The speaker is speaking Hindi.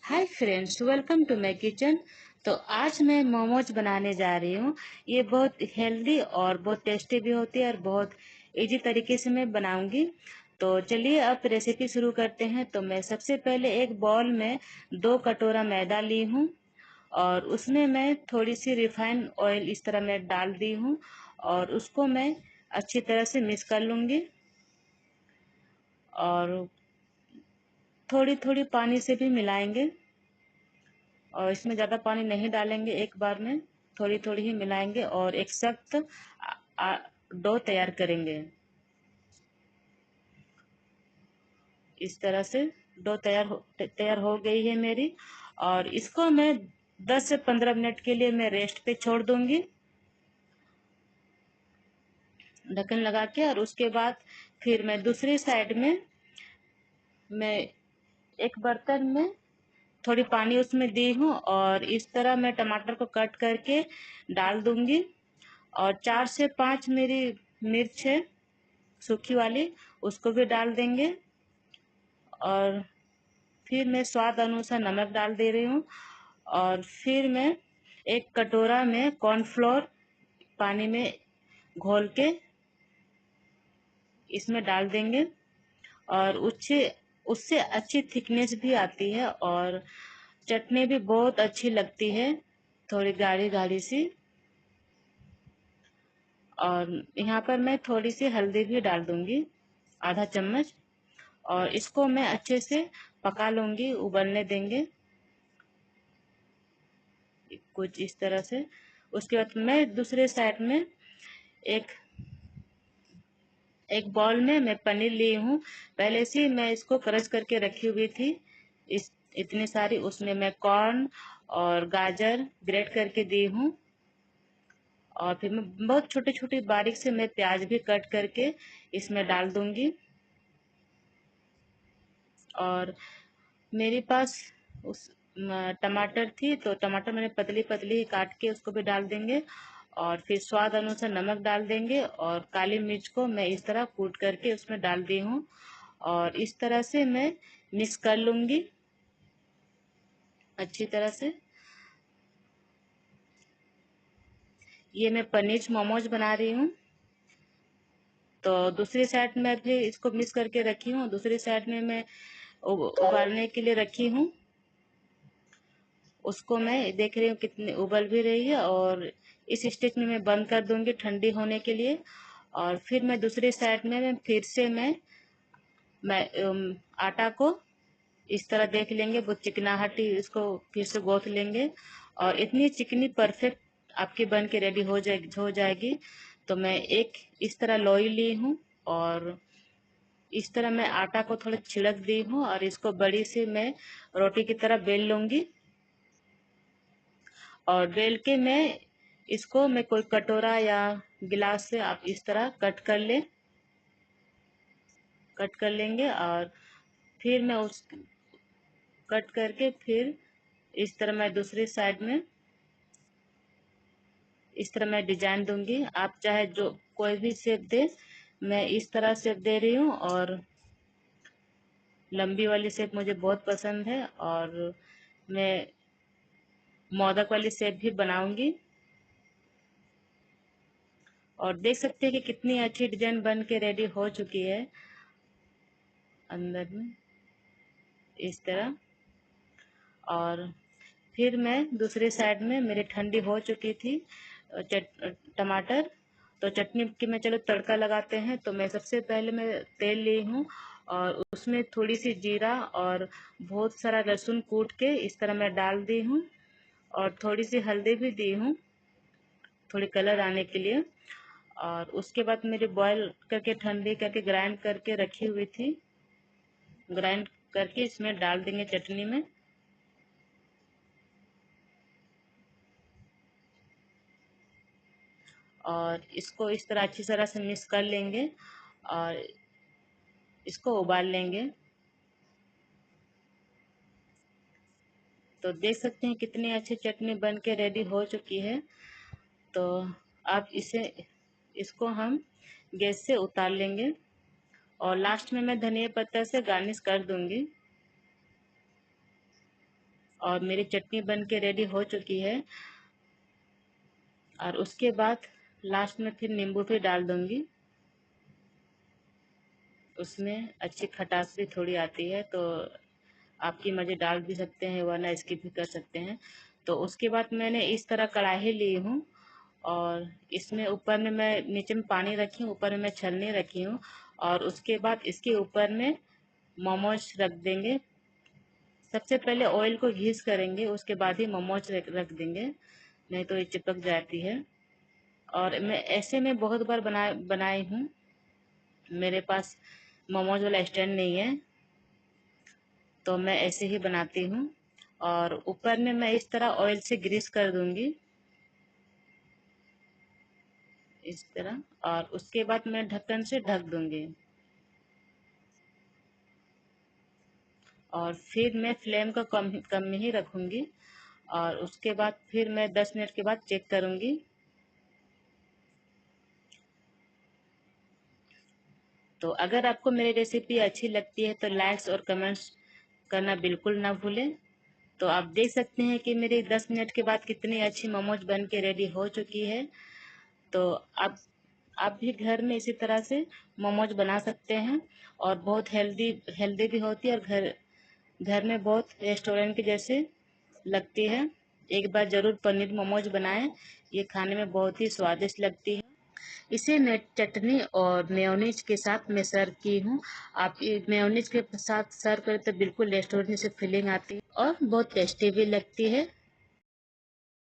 Hi friends, welcome to my kitchen. तो आज मैं मोमोज बनाने जा रही हूँ। ये बहुत हेल्दी और बहुत टेस्टी भी होती है और बहुत इजी तरीके से मैं बनाऊंगी। तो चलिए अब रेसिपी शुरू करते हैं। तो मैं सबसे पहले एक बाउल में 2 कटोरा मैदा ली हूँ और उसमें मैं थोड़ी सी रिफाइंड ऑयल इस तरह मैं डाल दी हूँ और उसको मैं अच्छी तरह से मिक्स कर लूँगी। और थोड़ी थोड़ी पानी से भी मिलाएंगे और इसमें ज़्यादा पानी नहीं डालेंगे, एक बार में थोड़ी थोड़ी ही मिलाएंगे और एक सख्त डो तैयार करेंगे। इस तरह से डो तैयार हो गई है मेरी। और इसको मैं 10 से 15 मिनट के लिए मैं रेस्ट पे छोड़ दूंगी, ढक्कन लगा के। और उसके बाद फिर मैं दूसरी साइड में मैं एक बर्तन में थोड़ी पानी उसमें दी हूँ और इस तरह मैं टमाटर को कट करके डाल दूंगी। और 4 से 5 मेरी मिर्च है सूखी वाली, उसको भी डाल देंगे। और फिर मैं स्वाद अनुसार नमक डाल दे रही हूँ। और फिर मैं एक कटोरा में कॉर्नफ्लोर पानी में घोल के इसमें डाल देंगे। और उससे उससे अच्छी थिकनेस भी आती है और चटनी भी बहुत अच्छी लगती है, थोड़ी गाढ़ी गाढ़ी सी। और यहाँ पर मैं थोड़ी सी हल्दी भी डाल दूंगी, आधा चम्मच। और इसको मैं अच्छे से पका लूंगी, उबलने देंगे कुछ इस तरह से। उसके बाद मैं दूसरे साइड में एक एक बाउल में मैं पनीर ली हूँ। पहले से मैं इसको क्रश करके रखी हुई थी, इस इतनी सारी। उसमें मैं कॉर्न और गाजर ग्रेट करके दी हूँ। और फिर मैं बहुत छोटे छोटे बारीक से मैं प्याज भी कट करके इसमें डाल दूंगी। और मेरे पास उस टमाटर थी तो टमाटर मैंने पतली पतली काट के उसको भी डाल देंगे। और फिर स्वाद अनुसार नमक डाल देंगे और काली मिर्च को मैं इस तरह कूट करके उसमें डाल दी हूँ। और इस तरह से मैं मिक्स कर लूंगी अच्छी तरह से। ये मैं पनीर मोमोज बना रही हूँ। तो दूसरी साइड में भी इसको मिक्स करके रखी हूँ, दूसरी साइड में मैं उबालने के लिए रखी हूँ। उसको मैं देख रही हूँ कितनी उबल भी रही है। और इस स्टेज में मैं बंद कर दूंगी ठंडी होने के लिए। और फिर मैं दूसरी साइड में फिर से मैं आटा को इस तरह देख लेंगे, वो चिकनाहटी इसको फिर से गूंथ लेंगे। और इतनी चिकनी परफेक्ट आपकी बन के रेडी हो जाएगी। तो मैं एक इस तरह लोई ली हूँ और इस तरह मैं आटा को थोड़ा छिड़क दी हूँ और इसको बड़ी से मैं रोटी की तरह बेल लूंगी। और बेल के मैं कोई कटोरा या गिलास से आप इस तरह कट कर लेंगे। और फिर मैं उस कट करके फिर इस तरह मैं दूसरी साइड में इस तरह मैं डिजाइन दूंगी। आप चाहे जो कोई भी शेप दे, मैं इस तरह शेप दे रही हूँ। और लंबी वाली शेप मुझे बहुत पसंद है और मैं मोदक वाली शेप भी बनाऊंगी। और देख सकते हैं कि कितनी अच्छी डिजाइन बन के रेडी हो चुकी है अंदर में इस तरह। और फिर मैं दूसरी साइड में मेरी ठंडी हो चुकी थी टमाटर। तो चटनी की मैं चलो तड़का लगाते हैं। तो मैं सबसे पहले मैं तेल ली हूँ और उसमें थोड़ी सी जीरा और बहुत सारा लहसुन कूट के इस तरह मैं डाल दी हूँ। और थोड़ी सी हल्दी भी दी हूँ, थोड़ी कलर आने के लिए। और उसके बाद मेरी बॉईल करके ठंडी करके ग्राइंड करके रखी हुई थी, ग्राइंड करके इसमें डाल देंगे चटनी में। और इसको इस तरह अच्छी तरह से मिक्स कर लेंगे और इसको उबाल लेंगे। तो देख सकते हैं कितनी अच्छी चटनी बन के रेडी हो चुकी है। तो आप इसको हम गैस से उतार लेंगे और लास्ट में मैं धनिया पत्ता से गार्निश कर दूंगी। और मेरी चटनी बन के रेडी हो चुकी है। और उसके बाद लास्ट में फिर नींबू भी डाल दूंगी। उसमें अच्छी खटास भी थोड़ी आती है, तो आपकी मर्जी डाल भी सकते हैं वरना स्किप भी कर सकते हैं। तो उसके बाद मैंने इस तरह कढ़ाई ली हूँ और इसमें ऊपर में मैं नीचे में पानी रखी हूँ, ऊपर में मैं छलनी रखी हूँ और उसके बाद इसके ऊपर में मोमोज रख देंगे। सबसे पहले ऑयल को घीस करेंगे, उसके बाद ही मोमोज रख देंगे, नहीं तो ये चिपक जाती है। और मैं ऐसे में बहुत बार बनाई हूँ। मेरे पास मोमोज वाला स्टैंड नहीं है तो मैं ऐसे ही बनाती हूँ। और ऊपर में मैं इस तरह ऑयल से ग्रीस कर दूंगी, इस तरह। और उसके बाद मैं ढक्कन से ढक दूंगी और फिर मैं फ्लेम को कम ही रखूंगी। और उसके बाद फिर मैं 10 मिनट के बाद चेक करूंगी। तो अगर आपको मेरी रेसिपी अच्छी लगती है तो लाइक्स और कमेंट्स करना बिल्कुल ना भूलें। तो आप देख सकते हैं कि मेरी 10 मिनट के बाद कितनी अच्छी मोमोज बन के रेडी हो चुकी है। तो आप भी घर में इसी तरह से मोमोज बना सकते हैं और बहुत हेल्दी हेल्दी भी होती है और घर घर में बहुत रेस्टोरेंट के जैसे लगती है। एक बार जरूर पनीर मोमोज बनाएं, ये खाने में बहुत ही स्वादिष्ट लगती है। इसे मैं चटनी और मेयोनीज के साथ मैं सर्व की हूँ। आप मेयोनीज के साथ सर्व करें तो बिल्कुल रेस्टोरेंट से फीलिंग आती है और बहुत टेस्टी भी लगती है।